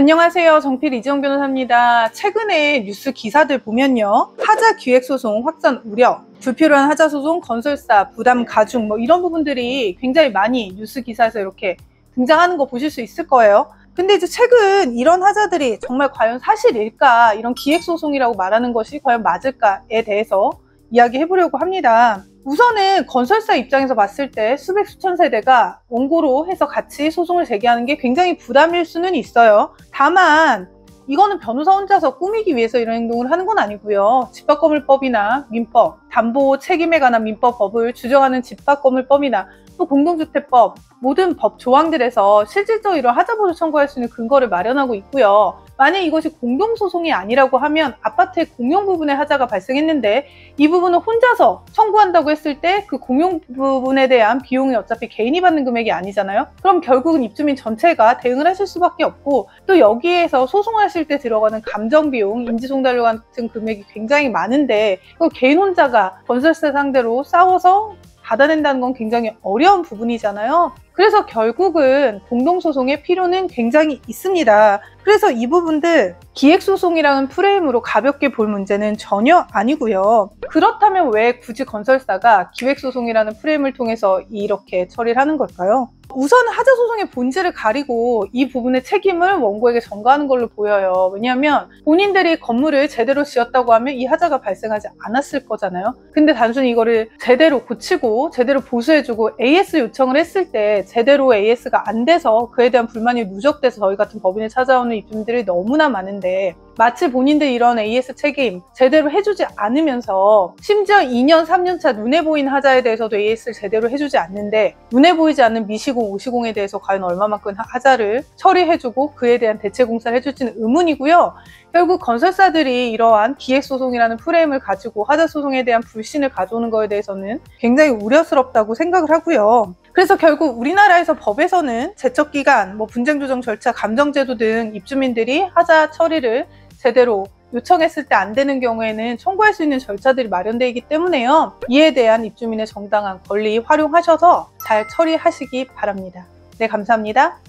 안녕하세요. 정필 이지영 변호사입니다. 최근에 뉴스 기사들 보면요. 하자 기획소송 확산 우려, 불필요한 하자 소송, 건설사, 부담 가중 이런 부분들이 굉장히 많이 뉴스 기사에서 이렇게 등장하는 거 보실 수 있을 거예요. 근데 이제 최근 이런 하자들이 정말 과연 사실일까? 이런 기획소송이라고 말하는 것이 과연 맞을까에 대해서 이야기해 보려고 합니다. 우선은 건설사 입장에서 봤을 때 수백 수천 세대가 원고로 해서 같이 소송을 제기하는 게 굉장히 부담일 수는 있어요. 다만 이거는 변호사 혼자서 꾸미기 위해서 이런 행동을 하는 건 아니고요. 집합건물법이나 민법, 담보 책임에 관한 민법법을 규정하는 집합건물법이나 또 공동주택법 모든 법 조항들에서 실질적으로 이런 하자보조 청구할 수 있는 근거를 마련하고 있고요. 만약 이것이 공동소송이 아니라고 하면 아파트의 공용 부분에 하자가 발생했는데 이 부분을 혼자서 청구한다고 했을 때 그 공용 부분에 대한 비용이 어차피 개인이 받는 금액이 아니잖아요. 그럼 결국은 입주민 전체가 대응을 하실 수밖에 없고, 또 여기에서 소송하실 때 들어가는 감정비용, 인지송달료 같은 금액이 굉장히 많은데 그걸 개인 혼자가 건설사 상대로 싸워서 받아낸다는 건 굉장히 어려운 부분이잖아요. 그래서 결국은 공동소송의 필요는 굉장히 있습니다. 그래서 이 부분들 기획소송이라는 프레임으로 가볍게 볼 문제는 전혀 아니고요. 그렇다면 왜 굳이 건설사가 기획소송이라는 프레임을 통해서 이렇게 처리를 하는 걸까요? 우선 하자소송의 본질을 가리고 이 부분의 책임을 원고에게 전가하는 걸로 보여요. 왜냐하면 본인들이 건물을 제대로 지었다고 하면 이 하자가 발생하지 않았을 거잖아요. 근데 단순히 이거를 제대로 고치고 제대로 보수해주고 AS 요청을 했을 때 제대로 AS가 안 돼서 그에 대한 불만이 누적돼서 저희 같은 법인에 찾아오는 입주민들이 너무나 많은데, 마치 본인들이 이런 AS 책임 제대로 해주지 않으면서 심지어 2년, 3년차 눈에 보이는 하자에 대해서도 AS를 제대로 해주지 않는데 눈에 보이지 않는 미시공, 오시공에 대해서 과연 얼마만큼 하자를 처리해주고 그에 대한 대체 공사를 해줄지는 의문이고요. 결국 건설사들이 이러한 기획소송이라는 프레임을 가지고 하자소송에 대한 불신을 가져오는 것에 대해서는 굉장히 우려스럽다고 생각을 하고요. 그래서 결국 우리나라에서 법에서는 제척기간, 분쟁조정 절차, 감정제도 등 입주민들이 하자 처리를 제대로 요청했을 때 안 되는 경우에는 청구할 수 있는 절차들이 마련되어 있기 때문에요. 이에 대한 입주민의 정당한 권리 활용하셔서 잘 처리하시기 바랍니다. 네, 감사합니다.